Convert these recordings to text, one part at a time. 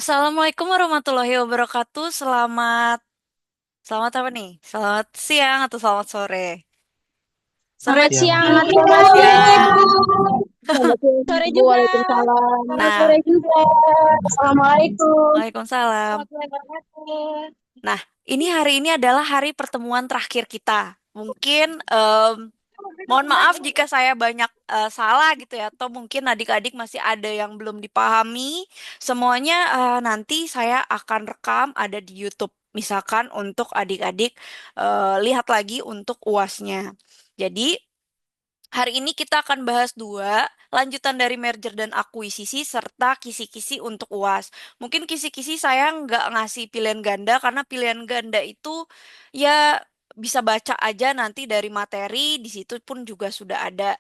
Assalamualaikum warahmatullahi wabarakatuh. Selamat apa nih? Selamat siang atau selamat sore? Sore. Selamat Siang, siang, Mas. Mas. Selamat siang. Assalamualaikum. Selamat siang. Sore juga. Waalaikumsalam. Selamat Nah, sore juga. Assalamualaikum. Waalaikumsalam. Warahmatullahi wabarakatuh. Nah, hari ini adalah hari pertemuan terakhir kita. Mungkin mohon maaf jika saya banyak salah gitu ya, atau mungkin adik-adik masih ada yang belum dipahami. Semuanya nanti saya akan rekam ada di YouTube. Misalkan untuk adik-adik lihat lagi untuk UASnya. Jadi hari ini kita akan bahas dua lanjutan dari merger dan akuisisi serta kisi-kisi untuk UAS. Mungkin kisi-kisi saya nggak ngasih pilihan ganda karena pilihan ganda itu ya bisa baca aja nanti dari materi di situ pun juga sudah ada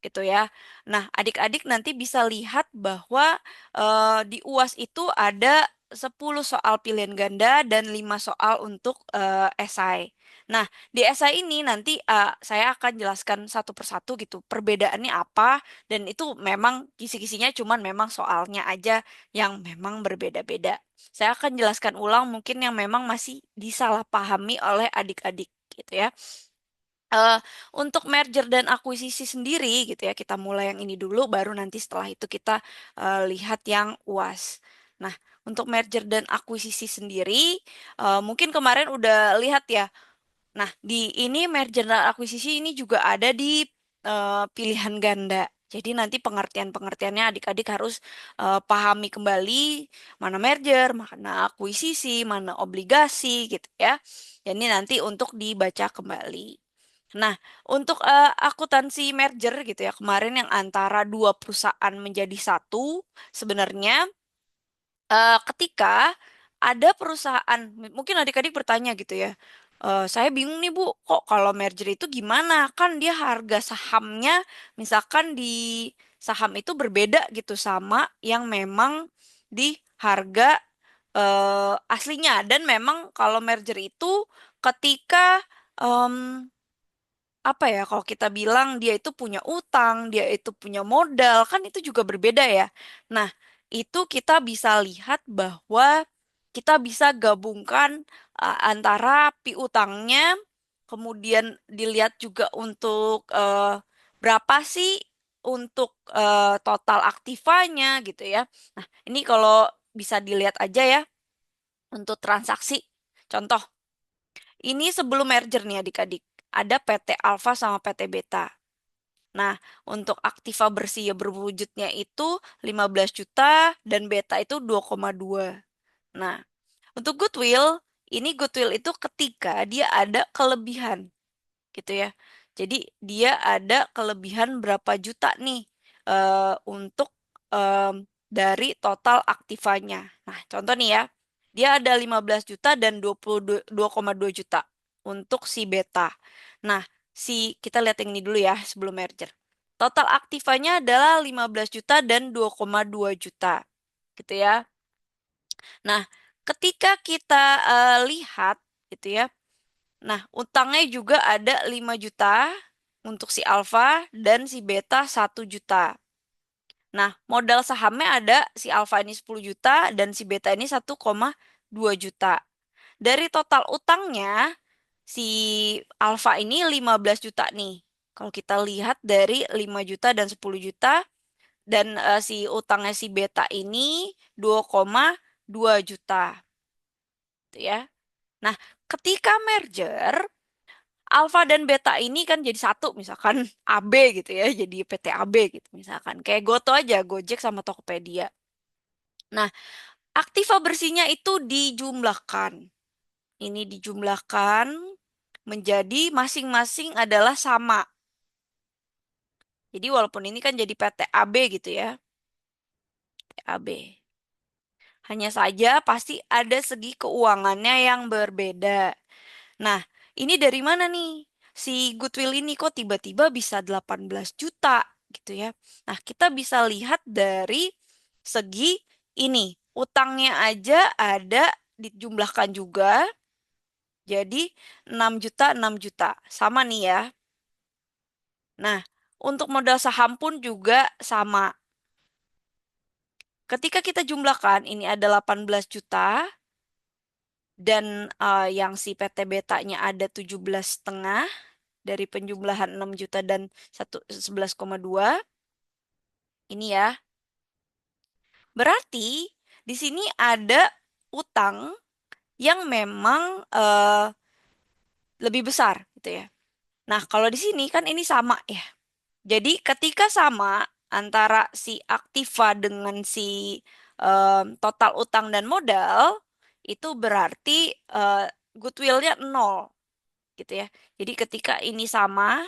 gitu ya. Nah, adik-adik nanti bisa lihat bahwa di UAS itu ada 10 soal pilihan ganda dan 5 soal untuk esai. Nah, di esai ini nanti saya akan jelaskan satu persatu gitu, perbedaannya apa, dan itu memang kisi-kisinya cuman memang soalnya aja yang memang berbeda-beda. Saya akan jelaskan ulang mungkin yang memang masih disalahpahami oleh adik-adik gitu ya. Eh, untuk merger dan akuisisi sendiri gitu ya, kita mulai yang ini dulu, baru nanti setelah itu kita lihat yang UAS. Nah, untuk merger dan akuisisi sendiri, mungkin kemarin udah lihat ya. Nah, di ini merger dan akuisisi ini juga ada di pilihan ganda. Jadi nanti pengertian-pengertiannya adik-adik harus pahami kembali mana merger, mana akuisisi, mana obligasi gitu ya. Jadi nanti untuk dibaca kembali. Nah, untuk akuntansi merger gitu ya, kemarin yang antara dua perusahaan menjadi satu, sebenarnya ketika ada perusahaan, mungkin adik-adik bertanya gitu ya, saya bingung nih Bu, kok kalau merger itu gimana? Kan dia harga sahamnya, misalkan di saham itu berbeda gitu sama yang memang di harga aslinya. Dan memang kalau merger itu ketika apa ya, kalau kita bilang dia itu punya utang, dia itu punya modal, kan itu juga berbeda ya. Nah, itu kita bisa lihat bahwa kita bisa gabungkan antara piutangnya, kemudian dilihat juga untuk berapa sih untuk total aktivanya gitu ya. Nah, ini kalau bisa dilihat aja ya untuk transaksi. Contoh, ini sebelum merger nih adik-adik. Ada PT Alfa sama PT Beta. Nah, untuk aktiva bersih ya berwujudnya itu 15 juta dan beta itu 2,2. Nah, untuk goodwill, ini goodwill itu ketika dia ada kelebihan gitu ya. Jadi dia ada kelebihan berapa juta nih untuk dari total aktivanya. Nah, contoh nih ya. Dia ada 15 juta dan 22,2 juta untuk si beta. Nah, kita lihat yang ini dulu ya sebelum merger. Total aktivanya adalah 15 juta dan 2,2 juta. Gitu ya. Nah, ketika kita lihat gitu ya. Nah, utangnya juga ada 5 juta untuk si alfa dan si beta 1 juta. Nah, modal sahamnya ada si alfa ini 10 juta dan si beta ini 1,2 juta. Dari total utangnya, si alfa ini 15 juta nih. Kalau kita lihat dari 5 juta dan 10 juta, dan si utangnya si beta ini 2,2 juta. Gitu ya. Nah, ketika merger, alfa dan beta ini kan jadi satu, misalkan AB gitu ya, jadi PT AB gitu misalkan. Kayak Goto aja, Gojek sama Tokopedia. Nah, aktiva bersihnya itu dijumlahkan. Ini dijumlahkan menjadi masing-masing adalah sama. Jadi walaupun ini kan jadi PT AB gitu ya, PT AB. Hanya saja pasti ada segi keuangannya yang berbeda. Nah, ini dari mana nih? Si Goodwill ini kok tiba-tiba bisa 18 juta gitu ya. Nah, kita bisa lihat dari segi ini. Utangnya aja ada dijumlahkan juga. Jadi 6 juta, 6 juta. Sama nih ya. Nah, untuk modal saham pun juga sama. ketika kita jumlahkan ini ada 18 juta dan yang si PT Betanya ada 17,5 dari penjumlahan 6 juta dan 11,2 ini ya. Berarti di sini ada utang yang memang lebih besar gitu ya. Nah, kalau di sini kan ini sama ya. Jadi ketika sama antara si aktiva dengan si total utang dan modal, itu berarti eh, goodwill-nya nol gitu ya. Jadi ketika ini sama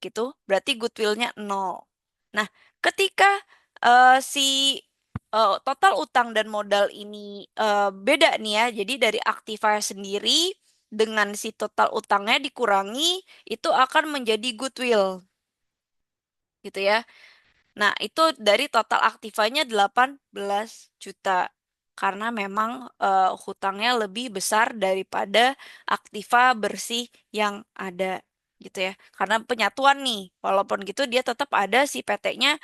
gitu, berarti goodwill-nya nol. Nah, ketika si total utang dan modal ini beda nih ya, jadi dari aktiva sendiri dengan si total utangnya dikurangi, itu akan menjadi goodwill gitu ya. Nah, itu dari total aktivanya 18 juta. Karena memang hutangnya lebih besar daripada aktiva bersih yang ada gitu ya. Karena penyatuan nih, walaupun gitu dia tetap ada si PT-nya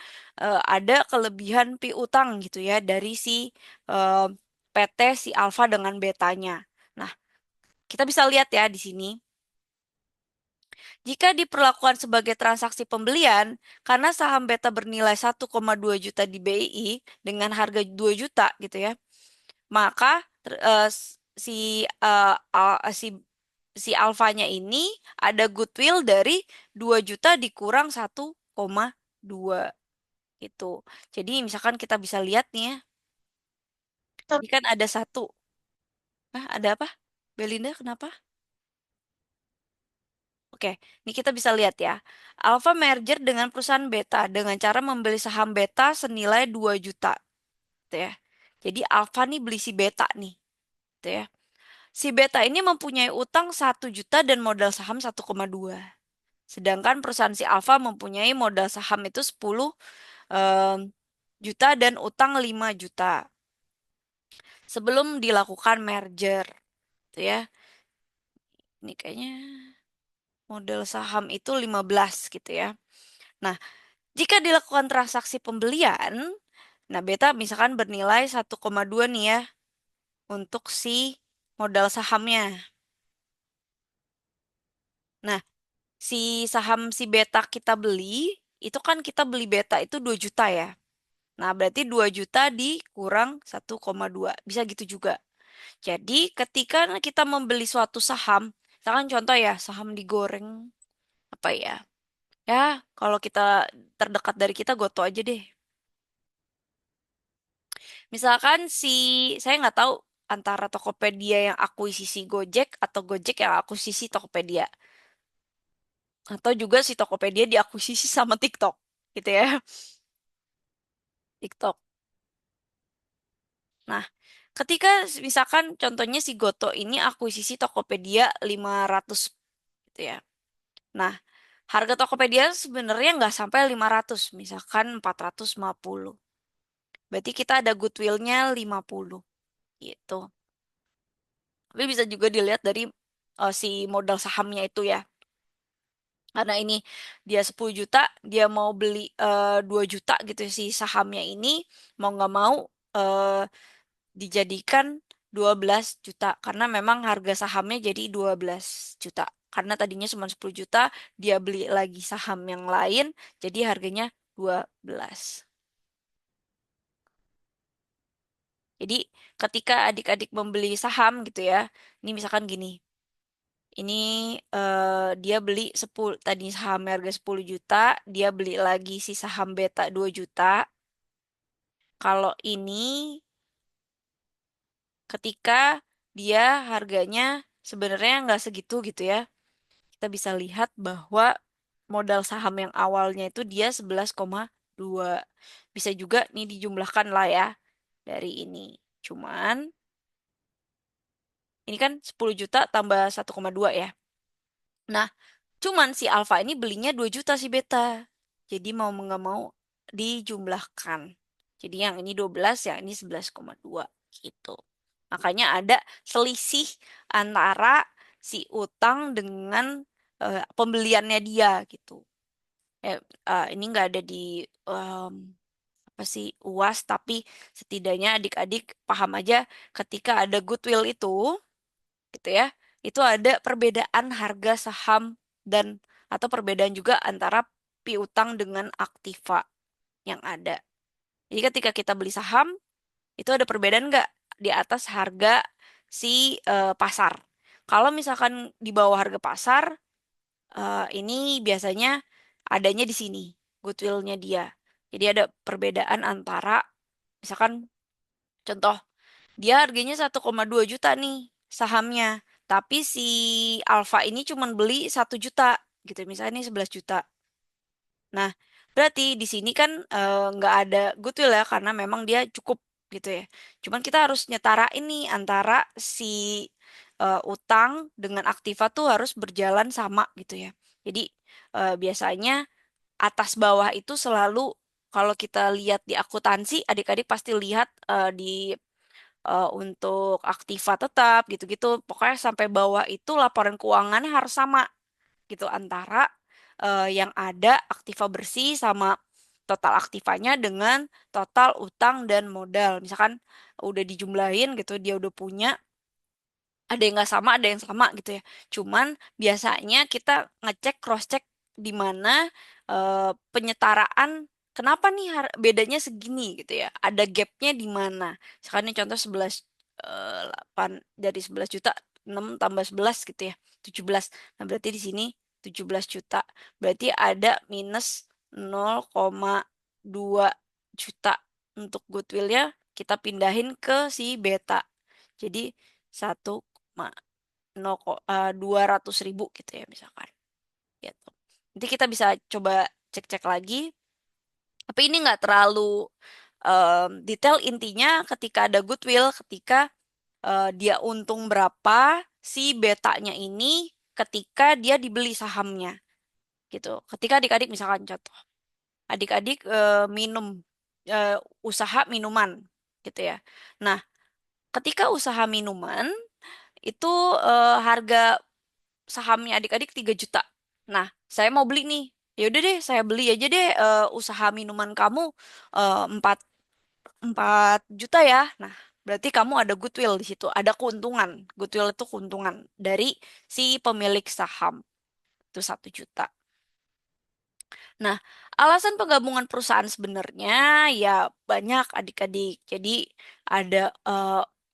ada kelebihan piutang gitu ya dari si eh, PT si alfa dengan betanya. Nah, kita bisa lihat ya di sini. Jika diperlakukan sebagai transaksi pembelian, karena saham beta bernilai 1,2 juta di BII dengan harga 2 juta gitu ya, maka si si alfanya ini ada goodwill dari 2 juta dikurang 1,2 itu. Jadi misalkan kita bisa lihat nih ya, ini kan ada satu. Ada apa? Belinda, kenapa? Oke, ini kita bisa lihat ya. Alfa merger dengan perusahaan Beta dengan cara membeli saham Beta senilai 2 juta, gitu ya. Jadi Alfa nih beli si Beta nih, gitu ya. Si Beta ini mempunyai utang 1 juta dan modal saham 1,2. Sedangkan perusahaan si Alfa mempunyai modal saham itu 10 juta dan utang 5 juta sebelum dilakukan merger, gitu ya. Ini kayaknya modal saham itu 15 gitu ya. Nah, jika dilakukan transaksi pembelian, nah beta misalkan bernilai 1,2 nih ya untuk si modal sahamnya. Nah, si saham si beta kita beli, itu kan kita beli beta itu 2 juta ya. Nah, berarti 2 juta dikurang 1,2. Bisa gitu juga. Jadi, ketika kita membeli suatu saham, misalkan contoh ya, saham digoreng, apa ya? Ya, kalau kita terdekat dari kita, Goto aja deh. Misalkan saya nggak tahu antara Tokopedia yang akuisisi Gojek atau Gojek yang akuisisi Tokopedia. Atau juga si Tokopedia diakuisisi sama TikTok, gitu ya. TikTok. Nah, ketika misalkan contohnya si Goto ini akuisisi Tokopedia 500, gitu ya. Nah, harga Tokopedia sebenarnya nggak sampai 500, misalkan 450. Berarti kita ada goodwill-nya 50, gitu. Tapi bisa juga dilihat dari si modal sahamnya itu ya. Karena ini dia 10 juta, dia mau beli 2 juta gitu si sahamnya ini, mau nggak mau eh, dijadikan 12 juta. Karena memang harga sahamnya jadi 12 juta. Karena tadinya cuma 10 juta, dia beli lagi saham yang lain, jadi harganya 12. Jadi ketika adik-adik membeli saham gitu ya, ini misalkan gini, ini dia beli 10 tadi saham harga 10 juta, dia beli lagi si saham beta 2 juta. Kalau ini ketika dia harganya sebenarnya nggak segitu gitu ya. Kita bisa lihat bahwa modal saham yang awalnya itu dia 11,2. Bisa juga nih dijumlahkan lah ya dari ini. Cuman ini kan 10 juta tambah 1,2 ya. Nah, cuman si Alfa ini belinya 2 juta si Beta. Jadi mau nggak mau dijumlahkan. Jadi yang ini 12, yang ini 11,2 gitu. Makanya ada selisih antara si utang dengan pembeliannya dia gitu. Eh, ini nggak ada di em, apa sih UAS, tapi setidaknya adik-adik paham aja ketika ada goodwill itu, gitu ya, itu ada perbedaan harga saham dan atau perbedaan juga antara piutang dengan aktiva yang ada. Jadi ketika kita beli saham, itu ada perbedaan nggak di atas harga si pasar. Kalau misalkan di bawah harga pasar, ini biasanya adanya di sini, goodwill-nya dia. Jadi ada perbedaan antara, misalkan contoh, dia harganya 1,2 juta nih sahamnya, tapi si Alfa ini cuma beli 1 juta, gitu. Misalnya ini 11 juta. Nah, berarti di sini kan nggak ada goodwill ya, karena memang dia cukup gitu ya. Cuman kita harus nyetara ini antara si utang dengan aktiva tuh harus berjalan sama gitu ya. Jadi biasanya atas bawah itu selalu, kalau kita lihat di akuntansi, adik-adik pasti lihat di untuk aktiva tetap gitu-gitu. Pokoknya sampai bawah itu laporan keuangannya harus sama gitu antara yang ada aktiva bersih sama total aktivanya dengan total utang dan modal. Misalkan udah dijumlahin gitu, dia udah punya, ada yang nggak sama, ada yang sama gitu ya. Cuman biasanya kita ngecek cross check di mana penyetaraan, kenapa nih bedanya segini gitu ya. Ada gapnya di mana. Misalkan ini contoh 11 8 dari 11 juta, 6 tambah 11 gitu ya. 17. Nah, berarti di sini 17 juta. Berarti ada minus 0,2 juta untuk goodwill-nya, kita pindahin ke si beta. Jadi 200.000 gitu ya misalkan. Gitu. Nanti kita bisa coba cek-cek lagi. Tapi ini nggak terlalu detail. Intinya ketika ada goodwill, ketika dia untung berapa, si betanya ini ketika dia dibeli sahamnya. Gitu. Ketika adik-adik misalkan contoh, adik-adik minum, eh, usaha minuman gitu ya. Nah, ketika usaha minuman itu harga sahamnya adik-adik 3 juta. Nah, saya mau beli nih. Ya udah deh, saya beli aja deh usaha minuman kamu 4 4 juta ya. Nah, berarti kamu ada goodwill di situ, ada keuntungan. Goodwill itu keuntungan dari si pemilik saham. Itu 1 juta. Nah, alasan penggabungan perusahaan sebenarnya ya banyak adik-adik. Jadi ada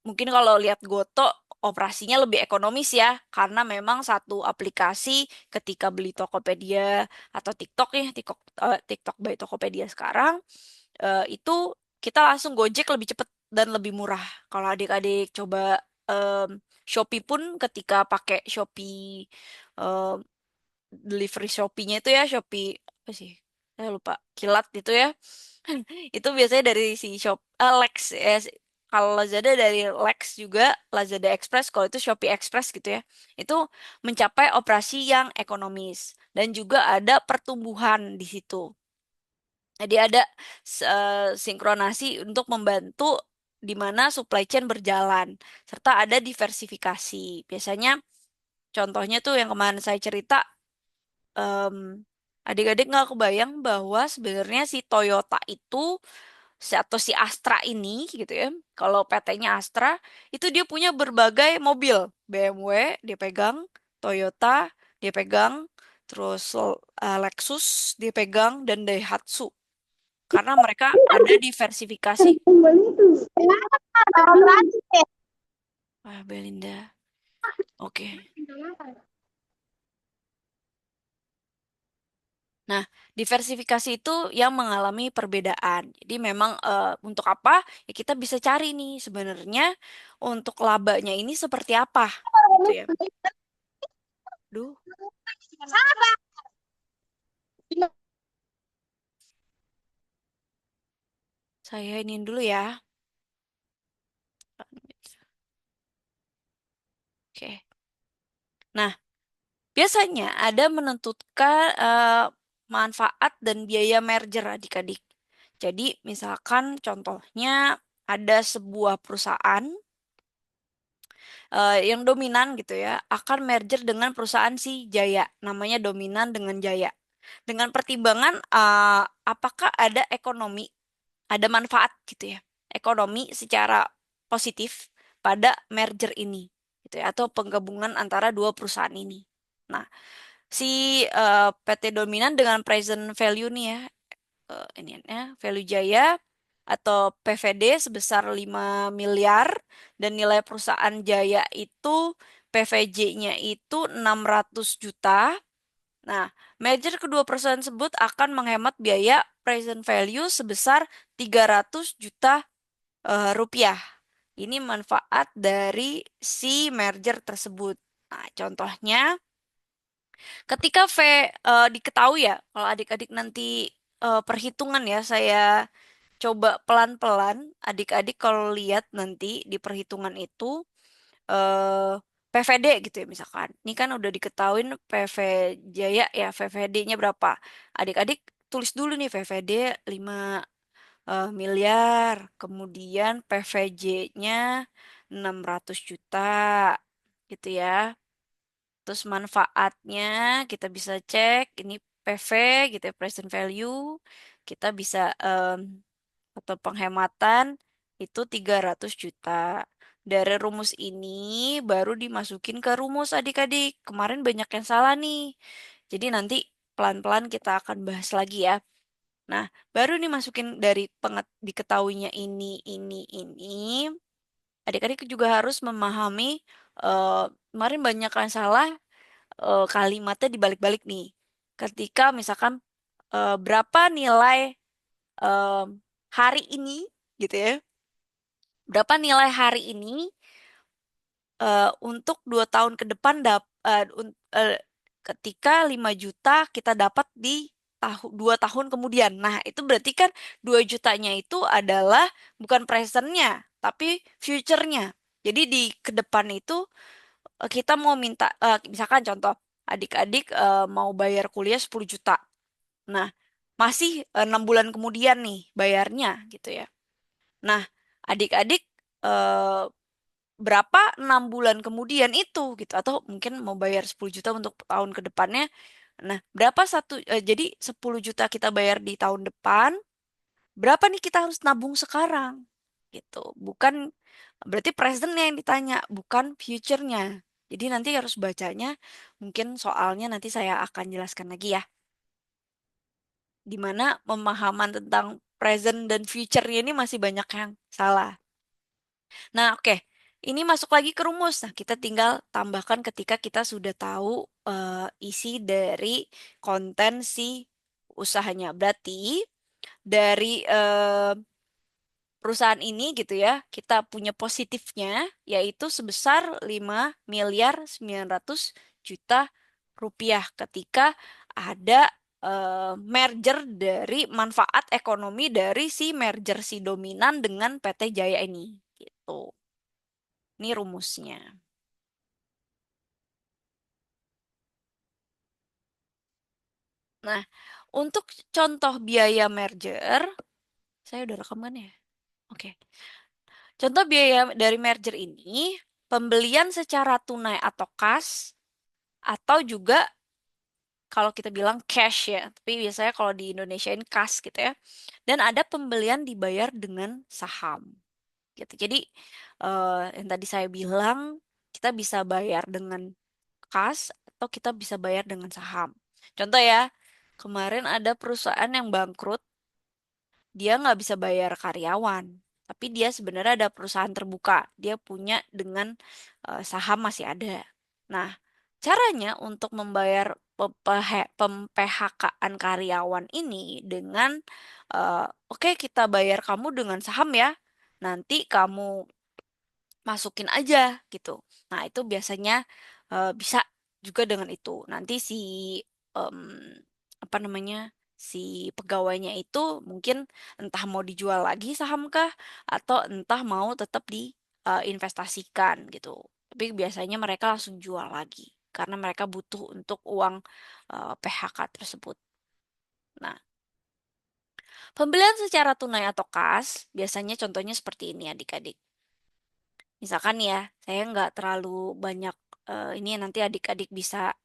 mungkin kalau lihat Goto operasinya lebih ekonomis ya, karena memang satu aplikasi ketika beli Tokopedia atau TikTok ya, TikTok by Tokopedia sekarang itu kita langsung Gojek lebih cepat dan lebih murah. Kalau adik-adik coba em, Shopee pun ketika pakai Shopee delivery Shopee-nya itu ya, Shopee apa sih? Saya lupa. Kilat itu ya. Itu biasanya dari si Lex ya. Kalau Lazada dari Lex juga, Lazada Express, kalau itu Shopee Express gitu ya. Itu mencapai operasi yang ekonomis dan juga ada pertumbuhan di situ. Jadi ada sinkronasi untuk membantu di mana supply chain berjalan serta ada diversifikasi. Biasanya contohnya tuh yang kemarin saya cerita, em, adik-adik nggak kebayang bahwa sebenarnya si Toyota itu atau si Astra ini gitu ya, kalau PT-nya Astra itu dia punya berbagai mobil, BMW dia pegang, Toyota dia pegang, terus Lexus dia pegang dan Daihatsu karena mereka ada diversifikasi. Ah, Belinda, oke. Nah, diversifikasi itu yang mengalami perbedaan. Jadi memang untuk apa? Ya kita bisa cari nih sebenarnya untuk labanya ini seperti apa, gitu ya. Duh, saya ini dulu ya. Oke. Nah, biasanya ada menentukan manfaat dan biaya merger adik-adik. Jadi misalkan contohnya ada sebuah perusahaan yang dominan gitu ya, akan merger dengan perusahaan si Jaya, namanya dominan dengan Jaya. Dengan pertimbangan apakah ada ekonomi ada manfaat gitu ya, ekonomi secara positif pada merger ini gitu ya, atau penggabungan antara dua perusahaan ini. Nah, si PT Dominan dengan present value nih ya, ini ya, value Jaya atau PVD sebesar 5 miliar dan nilai perusahaan Jaya itu PVJ-nya itu 600 juta. Nah, merger kedua perusahaan tersebut akan menghemat biaya present value sebesar 300 juta rupiah. Ini manfaat dari si merger tersebut. Nah, contohnya ketika diketahui ya, kalau adik-adik nanti perhitungan ya, saya coba pelan-pelan, adik-adik kalau lihat nanti di perhitungan itu PVD gitu ya misalkan. Ini kan udah diketahuin PV Jaya ya, PVD-nya berapa. Adik-adik tulis dulu nih PVD 5 miliar, kemudian PVJ-nya 600 juta gitu ya. Terus manfaatnya kita bisa cek ini PV gitu ya, present value. Kita bisa atau penghematan itu 300 juta. Dari rumus ini baru dimasukin ke rumus adik-adik. Kemarin banyak yang salah nih. Jadi nanti pelan-pelan kita akan bahas lagi ya. Nah, baru nih masukin dari diketahuinya ini. Adik-adik juga harus memahami kemarin banyak yang salah kalimatnya dibalik-balik nih. Ketika misalkan berapa nilai em, hari ini gitu ya. Berapa nilai hari ini untuk 2 tahun ke depan ketika 5 juta kita dapat di 2 tahun kemudian. Nah, itu berarti kan 2 jutanya itu adalah bukan presentnya, tapi future-nya. Jadi di ke depan itu kita mau minta, misalkan contoh, adik-adik mau bayar kuliah 10 juta. Nah, masih 6 bulan kemudian nih bayarnya gitu ya. Nah, adik-adik eh, berapa 6 bulan kemudian itu gitu atau mungkin mau bayar 10 juta untuk tahun ke depannya. Nah, berapa jadi 10 juta kita bayar di tahun depan, berapa nih kita harus nabung sekarang? Gitu. Bukan berarti presentnya yang ditanya, bukan future-nya. Jadi nanti harus bacanya, mungkin soalnya nanti saya akan jelaskan lagi ya, di mana pemahaman tentang present dan future-nya ini masih banyak yang salah. Nah, oke. Ini masuk lagi ke rumus. Nah, kita tinggal tambahkan ketika kita sudah tahu isi dari konten si usahanya. Berarti dari perusahaan ini gitu ya, kita punya positifnya yaitu sebesar 5 miliar 900 juta rupiah ketika ada merger dari manfaat ekonomi dari si merger si dominan dengan PT Jaya ini gitu. Ini rumusnya. Nah, untuk contoh biaya merger, saya udah rekam kan ya? Oke. Contoh biaya dari merger ini, pembelian secara tunai atau kas, atau juga kalau kita bilang cash ya, tapi biasanya kalau di Indonesia ini kas gitu ya. Dan ada pembelian dibayar dengan saham gitu. Jadi yang tadi saya bilang, kita bisa bayar dengan kas atau kita bisa bayar dengan saham. Contoh ya, kemarin ada perusahaan yang bangkrut, dia nggak bisa bayar karyawan, tapi dia sebenarnya ada perusahaan terbuka, dia punya dengan saham masih ada. Nah, caranya untuk membayar pem-PHK-an karyawan ini dengan oke kita bayar kamu dengan saham ya, nanti kamu masukin aja gitu. Nah, itu biasanya bisa juga dengan itu. Nanti si em, apa namanya? Si pegawainya itu mungkin entah mau dijual lagi saham kah atau entah mau tetap diinvestasikan gitu. Tapi biasanya mereka langsung jual lagi karena mereka butuh untuk uang PHK tersebut. Nah, pembelian secara tunai atau kas biasanya contohnya seperti ini adik-adik. Misalkan ya, saya nggak terlalu banyak ini nanti adik-adik bisa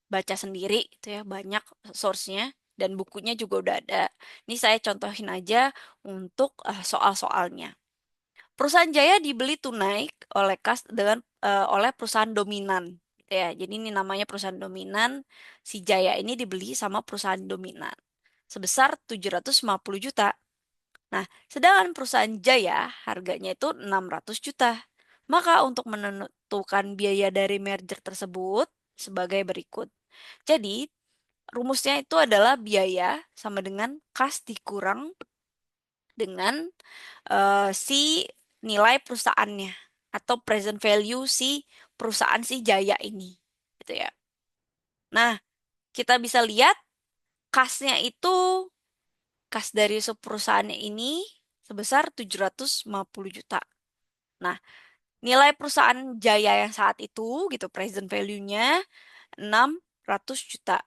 baca sendiri itu ya banyak source-nya. dan bukunya juga udah ada. Ini saya contohin aja untuk soal-soalnya. Perusahaan Jaya dibeli tunai oleh perusahaan dominan, gitu ya. Jadi ini namanya perusahaan dominan. Si Jaya ini dibeli sama perusahaan dominan sebesar 750 juta. Nah, sedangkan perusahaan Jaya harganya itu 600 juta. Maka untuk menentukan biaya dari merger tersebut sebagai berikut. Jadi, rumusnya itu adalah biaya sama dengan kas dikurang dengan si nilai perusahaannya atau present value si perusahaan si Jaya ini. Gitu ya. Nah, kita bisa lihat kasnya itu kas dari perusahaannya ini sebesar 750 juta. Nah, nilai perusahaan Jaya yang saat itu gitu present value-nya 600 juta.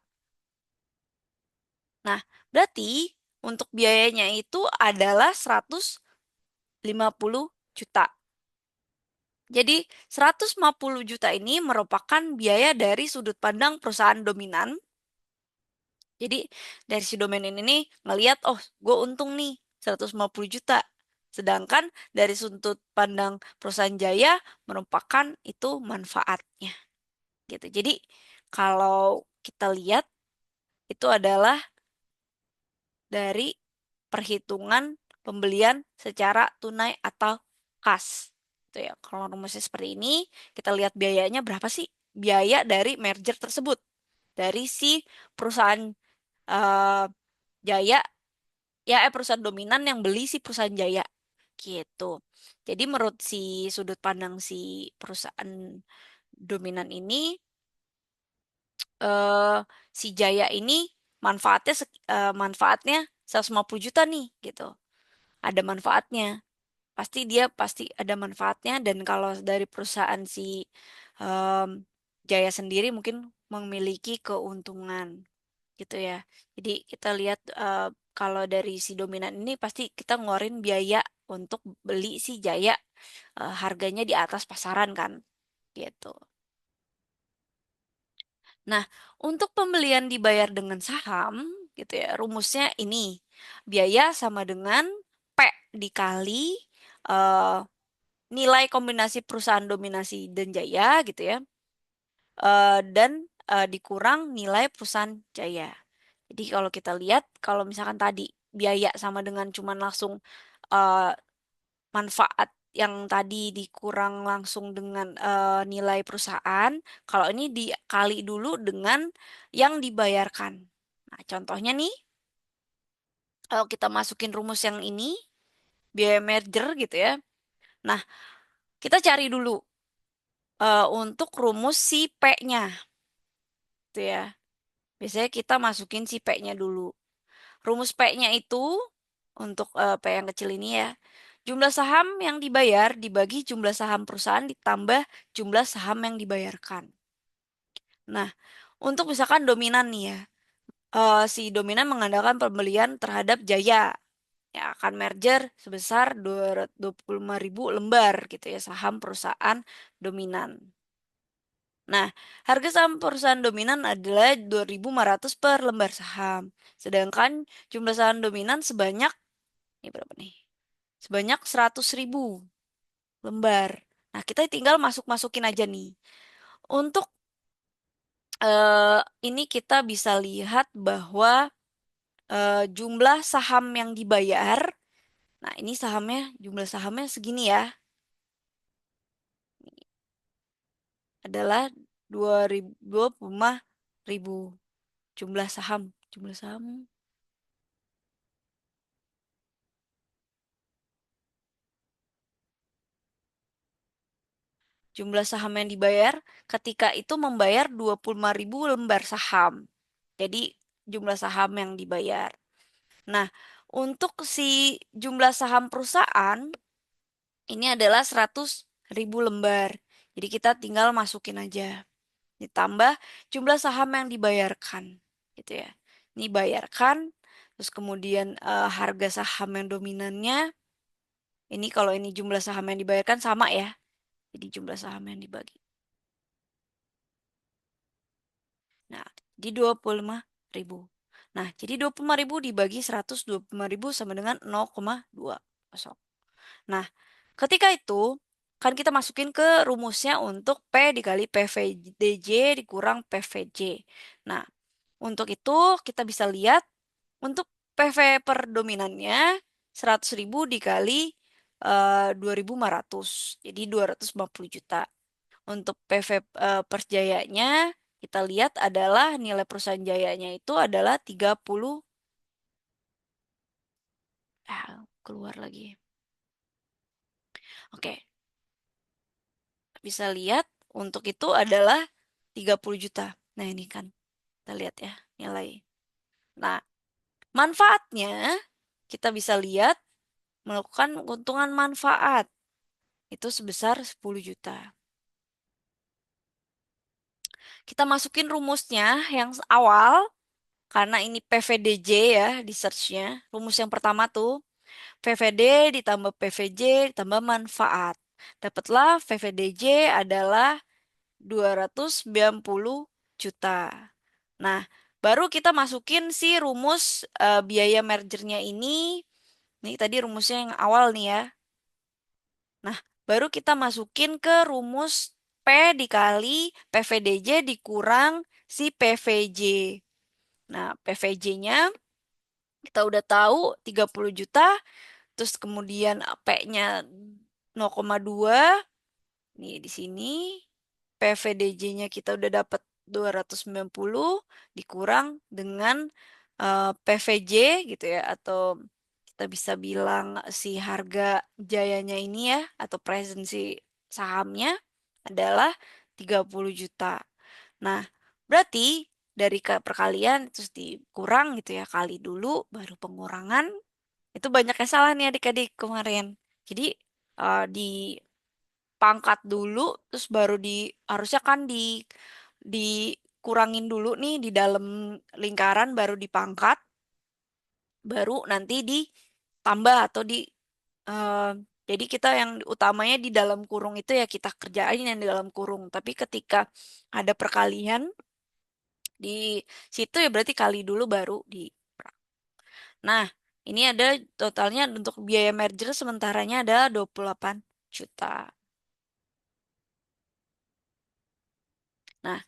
Nah, berarti untuk biayanya itu adalah 150 juta. Jadi 150 juta ini merupakan biaya dari sudut pandang perusahaan dominan. Jadi dari si dominan ini ngelihat, oh gue untung nih 150 juta. Sedangkan dari sudut pandang perusahaan Jaya merupakan itu manfaatnya. Gitu. Jadi kalau kita lihat itu adalah dari perhitungan pembelian secara tunai atau kas. Itu ya. Kalau rumusnya seperti ini, kita lihat biayanya berapa sih? Biaya dari merger tersebut. Dari si perusahaan eh, Jaya, perusahaan dominan yang beli si perusahaan Jaya. Gitu. Jadi menurut si sudut pandang si perusahaan dominan ini, eh, si Jaya ini manfaatnya 150 juta nih gitu. Ada manfaatnya. Pasti ada manfaatnya dan kalau dari perusahaan si em, Jaya sendiri mungkin memiliki keuntungan gitu ya. Jadi kita lihat kalau dari si dominan ini pasti kita ngeluarin biaya untuk beli si Jaya, harganya di atas pasaran kan gitu. Nah, untuk pembelian dibayar dengan saham, gitu ya, rumusnya ini. Biaya sama dengan P dikali eh, nilai kombinasi perusahaan dominasi dan jaya, gitu ya, dan dikurang nilai perusahaan jaya. Jadi kalau kita lihat, kalau misalkan tadi biaya sama dengan cuman langsung eh, manfaat yang tadi dikurang langsung dengan nilai perusahaan, kalau ini dikali dulu dengan yang dibayarkan. Nah, contohnya nih, kalau kita masukin rumus yang ini, biaya merger gitu ya. Nah, kita cari dulu untuk rumus si P-nya, gitu ya. Biasanya kita masukin si P-nya dulu. Rumus P-nya itu untuk P yang kecil ini ya. Jumlah saham yang dibayar dibagi jumlah saham perusahaan ditambah jumlah saham yang dibayarkan. Nah, untuk misalkan dominan nih ya, si dominan mengandalkan pembelian terhadap Jaya yang akan merger sebesar 25.000 lembar gitu ya saham perusahaan dominan. Nah, harga saham perusahaan dominan adalah 2.500 per lembar saham. Sedangkan jumlah saham dominan sebanyak, ini berapa nih? Sebanyak 100.000 lembar. Nah, kita tinggal masuk-masukin aja nih. Untuk ini kita bisa lihat bahwa jumlah saham yang dibayar, nah ini jumlah sahamnya segini ya, adalah 25.000 jumlah saham. Jumlah saham, jumlah saham yang dibayar ketika itu membayar 25.000 lembar saham. Jadi jumlah saham yang dibayar. Nah, untuk si jumlah saham perusahaan ini adalah 100.000 lembar. Jadi kita tinggal masukin aja. Ditambah jumlah saham yang dibayarkan. Gitu ya. Ini bayarkan, terus kemudian harga saham yang dominannya, ini kalau ini jumlah saham yang dibayarkan sama ya. Jadi jumlah saham yang dibagi. Nah, di 25.000. Nah, jadi 25.000 dibagi 125.000 sama dengan 0,20. Nah, ketika itu, kan kita masukin ke rumusnya untuk P dikali PVDJ dikurang PVJ. Nah, untuk itu kita bisa lihat untuk PV per dominannya 100.000 dikali 2.500. Jadi 250 juta. Untuk PV per jayanya kita lihat adalah nilai perusahaan jayanya itu adalah 30. Keluar lagi. Oke, bisa lihat untuk itu adalah 30 juta. Nah, ini kan kita lihat ya nilai. Nah, manfaatnya kita bisa lihat melakukan keuntungan manfaat itu sebesar 10 juta. Kita masukin rumusnya yang awal karena ini PVDJ ya di search-nya. Rumus yang pertama tuh PVD ditambah PVJ ditambah manfaat. Dapatlah PVDJ adalah 290 juta. Nah, baru kita masukin si rumus biaya mergernya ini. Nih tadi rumusnya yang awal nih ya. Nah, baru kita masukin ke rumus P dikali PVDJ dikurang si PVJ. Nah, PVJ-nya kita udah tahu 30 juta, terus kemudian P-nya 0,2. Nih di sini PVDJ-nya kita udah dapat 290 dikurang dengan PVJ gitu ya, atau kita bisa bilang si harga jayanya ini ya atau presensi sahamnya adalah 30 juta. Nah, berarti dari perkalian terus dikurang gitu ya, kali dulu baru pengurangan. Itu banyak yang salah nih adik-adik kemarin. Jadi dipangkat dulu terus baru harusnya kan dikurangin dulu nih di dalam lingkaran baru dipangkat, baru nanti ditambah atau eh, jadi kita yang utamanya di dalam kurung itu ya kita kerjain yang di dalam kurung. Tapi ketika ada perkalian di situ ya berarti kali dulu baru di. Nah, ini ada totalnya untuk biaya merger sementaranya adalah 28 juta. Nah,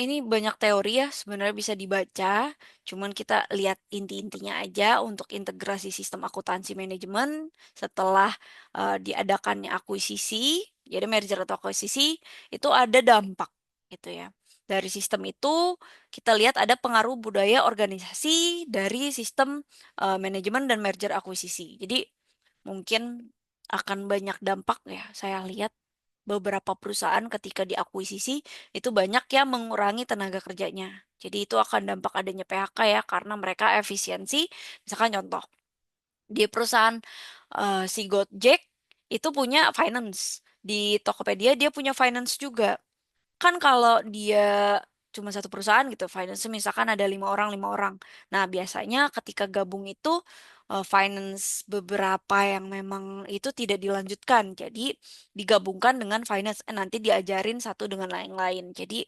ini banyak teori ya sebenarnya bisa dibaca. Cuman kita lihat inti-intinya aja untuk integrasi sistem akuntansi manajemen setelah diadakannya akuisisi, jadi merger atau akuisisi itu ada dampak gitu ya. Dari sistem itu kita lihat ada pengaruh budaya organisasi dari sistem manajemen dan merger akuisisi. Jadi mungkin akan banyak dampak ya. Saya lihat beberapa perusahaan ketika diakuisisi itu banyak yang mengurangi tenaga kerjanya. Jadi itu akan dampak adanya PHK ya karena mereka efisiensi. Misalkan contoh di perusahaan si Gojek itu punya finance. Di Tokopedia dia punya finance juga. Kan kalau dia cuma satu perusahaan gitu, finance misalkan ada 5 orang, 5 orang. Nah, biasanya ketika gabung itu finance beberapa yang memang itu tidak dilanjutkan. Jadi digabungkan dengan finance, nanti diajarin satu dengan lain-lain. Jadi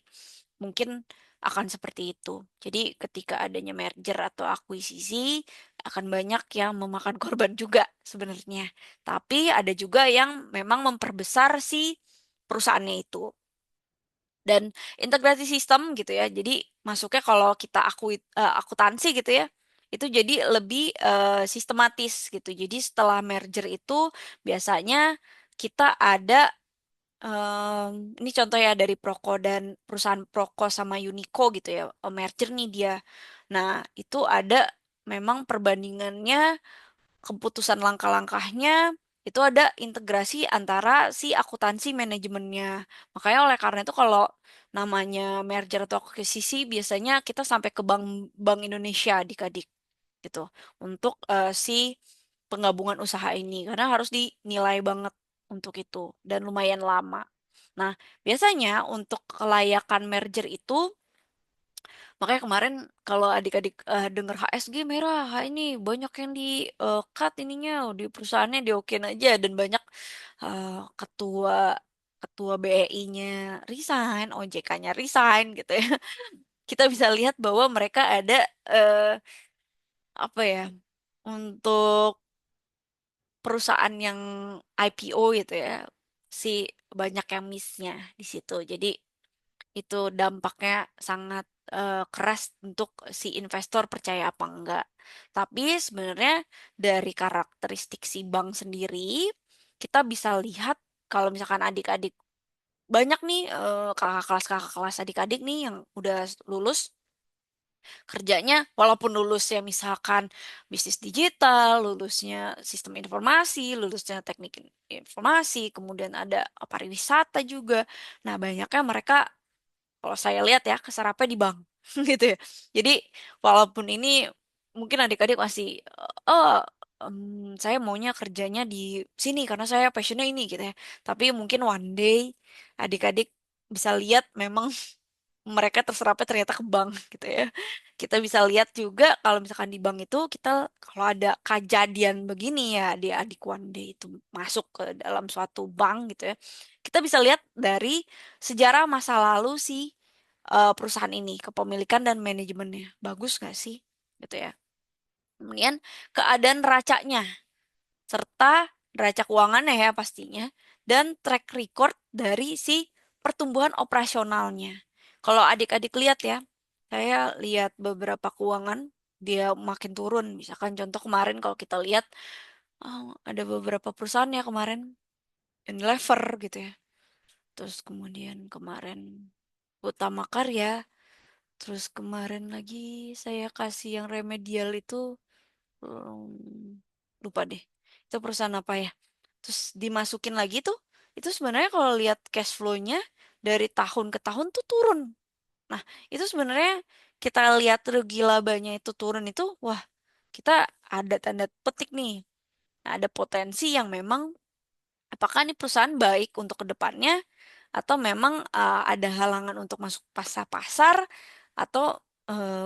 mungkin akan seperti itu. Jadi ketika adanya merger atau akuisisi akan banyak yang memakan korban juga sebenarnya. Tapi ada juga yang memang memperbesar si perusahaannya itu dan integrasi sistem gitu ya. Jadi masuknya kalau kita akuntansi gitu ya, itu jadi lebih sistematis gitu. Jadi setelah merger itu biasanya kita ada ini contoh ya dari Proko dan perusahaan Proko sama Unico gitu ya, merger nih dia. Nah, itu ada memang perbandingannya keputusan langkah-langkahnya itu ada integrasi antara si akuntansi manajemennya. Makanya oleh karena itu kalau namanya merger atau akuisisi biasanya kita sampai ke Bank Bank Indonesia adik-adik gitu untuk si penggabungan usaha ini karena harus dinilai banget untuk itu dan lumayan lama. Nah, biasanya untuk kelayakan merger itu makanya kemarin kalau adik-adik denger HSG merah, ini banyak yang di cut ininya di perusahaannya diokein aja dan banyak ketua ketua BEI-nya resign, OJK-nya resign gitu ya. kita bisa lihat bahwa mereka ada eh, apa ya, untuk perusahaan yang IPO gitu ya, si banyak yang miss-nya di situ. Jadi itu dampaknya sangat keras untuk si investor percaya apa enggak. Tapi sebenarnya dari karakteristik si bank sendiri, kita bisa lihat kalau misalkan adik-adik banyak nih, kakak kelas adik-adik nih yang udah lulus kerjanya, walaupun lulusnya misalkan bisnis digital, lulusnya sistem informasi, lulusnya teknik informasi, kemudian ada pariwisata juga. Nah, banyaknya mereka kalau saya lihat ya keserapnya di bank gitu ya. Jadi walaupun ini mungkin adik-adik masih oh, saya maunya kerjanya di sini karena saya passionnya ini gitu ya. Tapi mungkin one day adik-adik bisa lihat memang mereka terserapnya ternyata ke bank gitu ya. Kita bisa lihat juga kalau misalkan di bank itu kita kalau ada kejadian begini ya di adik one day itu masuk ke dalam suatu bank gitu ya. Kita bisa lihat dari sejarah masa lalu si perusahaan ini, kepemilikan dan manajemennya. Bagus nggak sih? Gitu ya. Kemudian keadaan neracanya serta neraca keuangannya ya pastinya, dan track record dari si pertumbuhan operasionalnya. Kalau adik-adik lihat ya, saya lihat beberapa keuangan dia makin turun. Misalkan contoh kemarin kalau kita lihat, ada beberapa perusahaan ya kemarin, Unilever gitu ya. Terus kemudian kemarin Utama Karya, terus kemarin lagi saya kasih yang remedial itu, lupa deh. Itu perusahaan apa ya? Terus dimasukin lagi tuh, itu sebenarnya kalau lihat cash flow-nya dari tahun ke tahun tuh turun. Nah, itu sebenarnya kita lihat rugi labanya itu turun itu, wah, kita ada tanda petik nih. Nah, ada potensi yang memang apakah ini perusahaan baik untuk kedepannya atau memang ada halangan untuk masuk pasar-pasar atau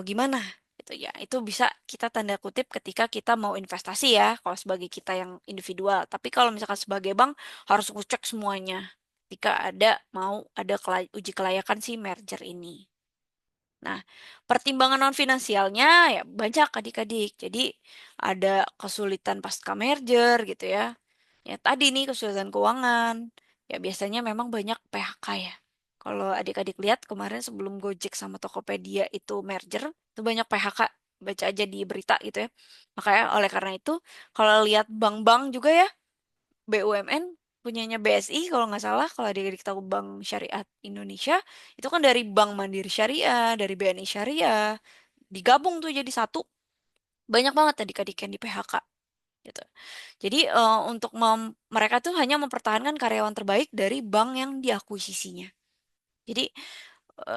gimana gitu ya. Itu bisa kita tanda kutip ketika kita mau investasi ya, kalau sebagai kita yang individual. Tapi kalau misalkan sebagai bank harus ngecek semuanya ketika ada uji kelayakan si merger ini. Nah, pertimbangan non finansialnya ya banyak adik-adik. Jadi ada kesulitan pasca merger gitu ya. Ya tadi nih kesulitan keuangan. Ya biasanya memang banyak PHK ya. Kalau adik-adik lihat kemarin sebelum Gojek sama Tokopedia itu merger, itu banyak PHK. Baca aja di berita gitu ya. Makanya oleh karena itu, kalau lihat bank-bank juga ya, BUMN punyanya BSI kalau nggak salah, kalau adik-adik tahu Bank Syariah Indonesia, itu kan dari Bank Mandiri Syariah, dari BNI Syariah, digabung tuh jadi satu, banyak banget adik-adik yang di PHK gitu. Jadi untuk mereka tuh hanya mempertahankan karyawan terbaik dari bank yang diakuisisinya. Jadi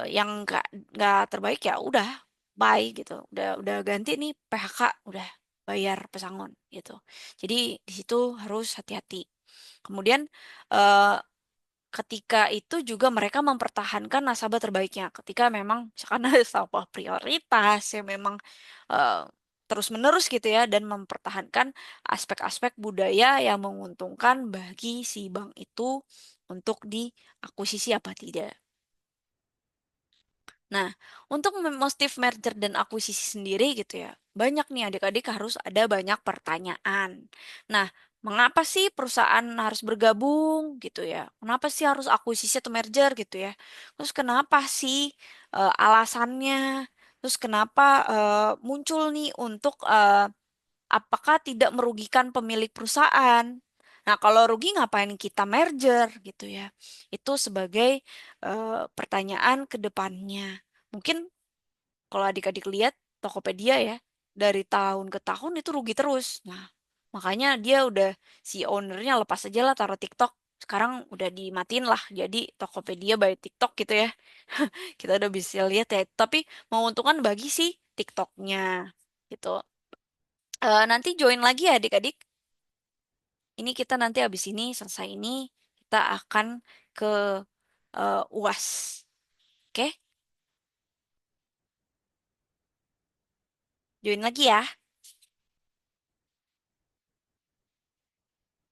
yang nggak terbaik ya udah bye gitu, udah ganti nih PHK, udah bayar pesangon gitu. Jadi di situ harus hati-hati. Kemudian eh, ketika itu juga mereka mempertahankan nasabah terbaiknya. Ketika memang misalkan ada sampah prioritas yang memang eh, terus-menerus gitu ya dan mempertahankan aspek-aspek budaya yang menguntungkan bagi si bank itu untuk diakuisisi apa tidak. Nah, untuk motif merger dan akuisisi sendiri gitu ya, banyak nih adik-adik harus ada banyak pertanyaan. Nah, mengapa sih perusahaan harus bergabung gitu ya? Kenapa sih harus akuisisi atau merger gitu ya? Terus kenapa sih alasannya? Terus kenapa muncul nih untuk apakah tidak merugikan pemilik perusahaan? Nah, kalau rugi ngapain kita merger gitu ya? Itu sebagai pertanyaan ke depannya. Mungkin kalau adik-adik lihat Tokopedia ya, dari tahun ke tahun itu rugi terus. Nah, makanya dia udah si ownernya lepas aja lah taruh TikTok. Sekarang udah dimatiin lah, jadi Tokopedia by TikTok gitu ya. Kita udah bisa lihat ya. Tapi menguntungkan bagi si TikToknya gitu. Nanti join lagi ya adik-adik. Ini kita nanti habis ini selesai ini kita akan ke UAS. Oke? Join lagi ya.